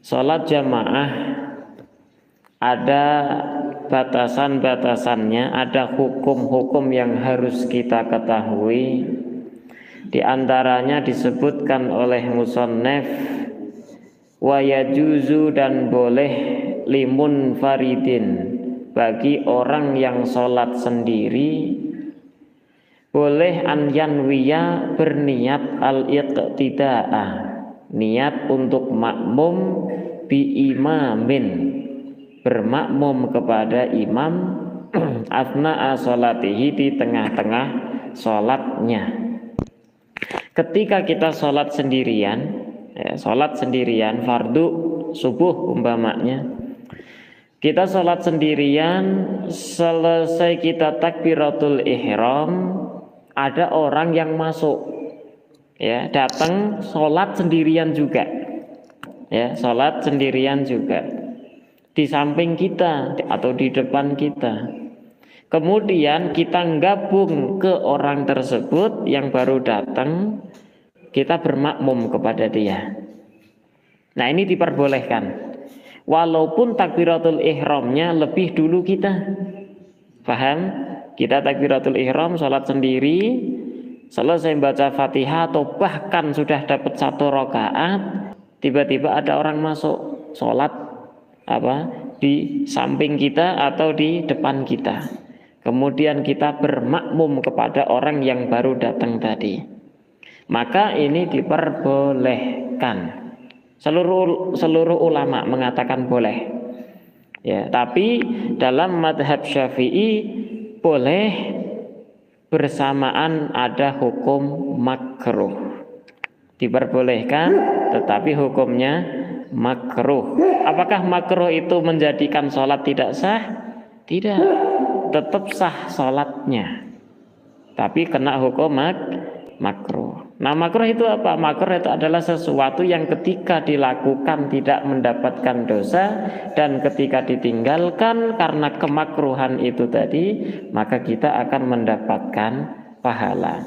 Sholat jamaah ada batasan-batasannya, ada hukum-hukum yang harus kita ketahui. Di antaranya disebutkan oleh musannaf, wa yajuzu, dan boleh, limun faridin, bagi orang yang sholat sendiri, boleh an yanwiya, berniat al-iqtida'ah, niat untuk makmum, bi imamin, bermakmum kepada imam, asna'a sholatihi, di tengah-tengah sholatnya. Ketika kita sholat sendirian, sholat sendirian fardu subuh umpamanya, kita sholat sendirian, selesai kita takbiratul ihram, ada orang yang masuk, ya, datang sholat sendirian juga, ya, sholat sendirian juga di samping kita atau di depan kita. Kemudian kita gabung ke orang tersebut yang baru datang, kita bermakmum kepada dia. Nah, ini diperbolehkan, walaupun takbiratul ihramnya lebih dulu kita. Paham? Kita takbiratul ihram, sholat sendiri, selesai baca Fatihah atau bahkan sudah dapat 1 rakaat, tiba-tiba ada orang masuk sholat di samping kita atau di depan kita. Kemudian kita bermakmum kepada orang yang baru datang tadi, maka ini diperbolehkan. Seluruh ulama mengatakan boleh, ya, tapi dalam madhab Syafi'i boleh bersamaan ada hukum makruh. Diperbolehkan tetapi hukumnya makruh. Apakah makruh itu menjadikan sholat tidak sah? Tidak, tetap sah sholatnya, tapi kena hukum makruh. Nah, makruh itu apa? Makruh itu adalah sesuatu yang ketika dilakukan tidak mendapatkan dosa, dan ketika ditinggalkan karena kemakruhan itu tadi, maka kita akan mendapatkan pahala.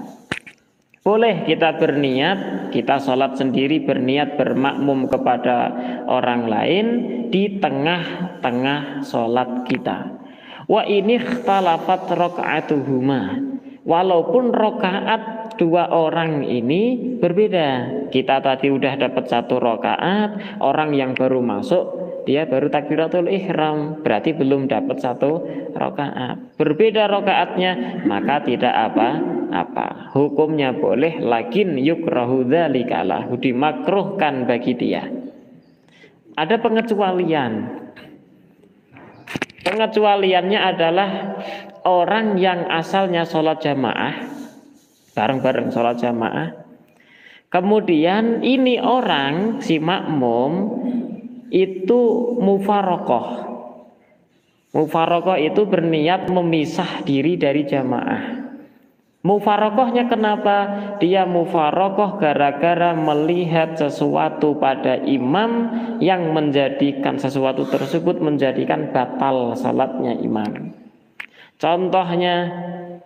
Boleh kita berniat, kita sholat sendiri berniat bermakmum kepada orang lain di tengah-tengah sholat kita. Wa ini ikhtalafat rakaatuhuma, walaupun rakaat dua orang ini berbeda. Kita tadi udah dapat 1 rakaat, orang yang baru masuk dia baru takbiratul ihram, berarti belum dapat 1 rakaat. Berbeda rakaatnya, maka tidak apa-apa. Hukumnya boleh, lakin yukrahu dzalika lahu, dimakruhkan bagi dia. Ada pengecualian. Pengecualiannya adalah orang yang asalnya sholat jamaah, bareng-bareng sholat jamaah, kemudian ini orang si makmum itu mufarokoh. Mufarokoh itu berniat memisah diri dari jamaah. Mufarokohnya kenapa? Dia mufarokoh gara-gara melihat sesuatu pada imam yang menjadikan sesuatu tersebut menjadikan batal salatnya imam. Contohnya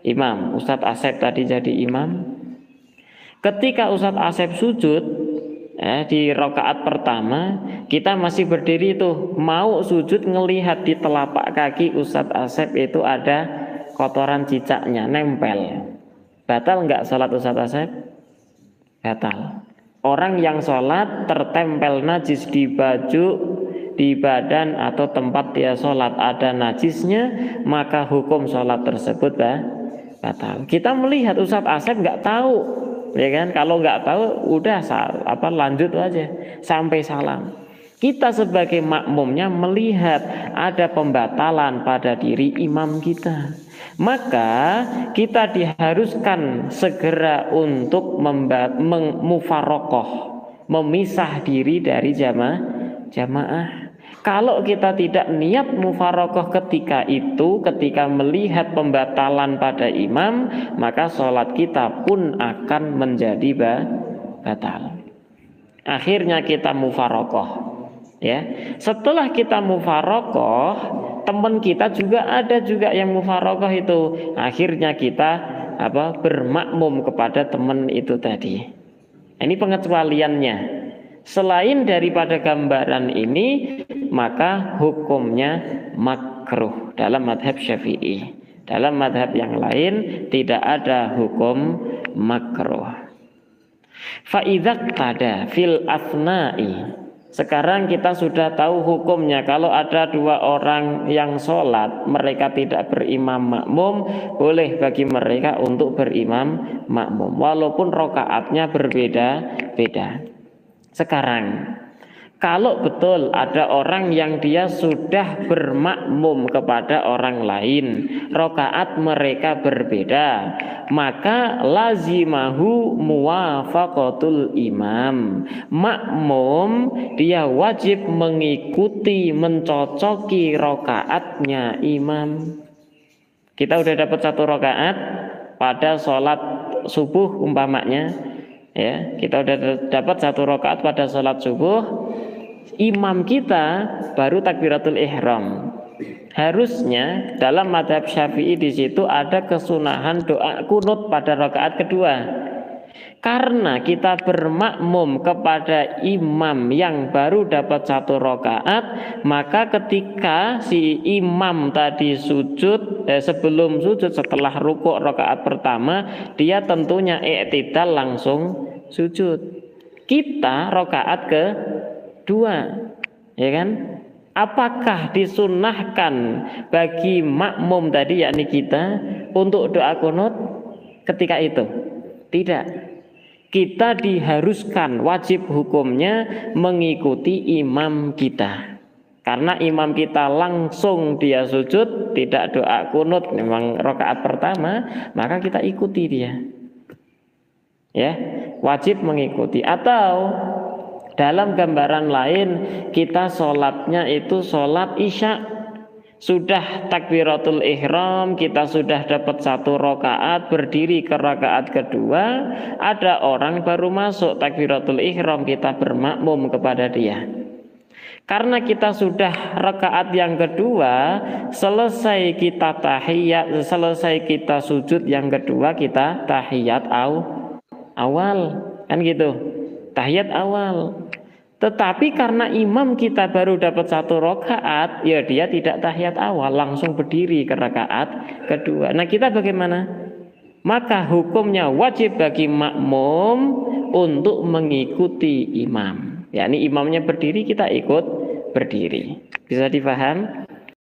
imam, Ustadz Asep tadi jadi imam. Ketika Ustadz Asep sujud di rakaat pertama, kita masih berdiri tuh, mau sujud ngelihat di telapak kaki Ustadz Asep itu ada kotoran cicaknya nempel. Batal enggak sholat Ustadz Asep? Batal. Orang yang sholat tertempel najis di baju, di badan atau tempat dia sholat ada najisnya, maka hukum sholat tersebut batal. Kita melihat Ustadz Asep enggak tahu, ya kan? Kalau enggak tahu udah lanjut aja sampai salam. Kita sebagai makmumnya melihat ada pembatalan pada diri imam kita, maka kita diharuskan segera untuk mufarokoh, memisah diri dari jamaah. Kalau kita tidak niat mufarokoh ketika itu, ketika melihat pembatalan pada imam, maka sholat kita pun akan menjadi batal. Akhirnya kita mufarokoh. Ya, setelah kita mufarokoh, teman kita juga ada yang mufarokoh itu. Akhirnya kita bermakmum kepada teman itu tadi. Ini pengecualiannya. Selain daripada gambaran ini, maka hukumnya makruh dalam madhab Syafi'i. Dalam madhab yang lain tidak ada hukum makruh. Fa'idzak tada fil asna'i. Sekarang kita sudah tahu hukumnya. Kalau ada dua orang yang sholat, mereka tidak berimam makmum, boleh bagi mereka untuk berimam makmum, walaupun rokaatnya berbeda-beda. Sekarang, kalau betul ada orang yang dia sudah bermakmum kepada orang lain, rokaat mereka berbeda, maka lazimahu muwafaqatul imam. Makmum dia wajib mengikuti, mencocoki rokaatnya imam. Kita udah dapat satu rokaat pada sholat subuh umpamanya, ya, kita udah dapat satu rakaat pada sholat subuh. Imam kita baru takbiratul ihram. Harusnya dalam madhab Syafi'i di situ ada kesunahan doa kunut pada rakaat kedua. Karena kita bermakmum kepada imam yang baru dapat satu rakaat, maka ketika si imam tadi sujud, sebelum sujud setelah rukuk rakaat pertama, dia tentunya i'tidal langsung sujud. Kita rakaat kedua, ya kan? Apakah disunahkan bagi makmum tadi, yakni kita, untuk doa kunut ketika itu? Tidak. Kita diharuskan, wajib hukumnya mengikuti imam kita. Karena imam kita langsung dia sujud, tidak doa kunut, memang rakaat pertama, maka kita ikuti dia. Ya, wajib mengikuti. Atau dalam gambaran lain, kita sholatnya itu sholat isya. Sudah takbiratul ihram, kita sudah dapat satu rakaat, berdiri ke rakaat kedua, ada orang baru masuk takbiratul ihram, kita bermakmum kepada dia. Karena kita sudah rakaat yang kedua, selesai kita tahiyat, selesai kita sujud yang kedua, kita tahiyat awal, kan gitu, tahiyat awal. Tetapi karena imam kita baru dapat satu rakaat, ya dia tidak tahiyat awal, langsung berdiri ke rakaat kedua. Nah, kita bagaimana? Maka hukumnya wajib bagi makmum untuk mengikuti imam. Yakni imamnya berdiri, kita ikut berdiri. Bisa dipaham?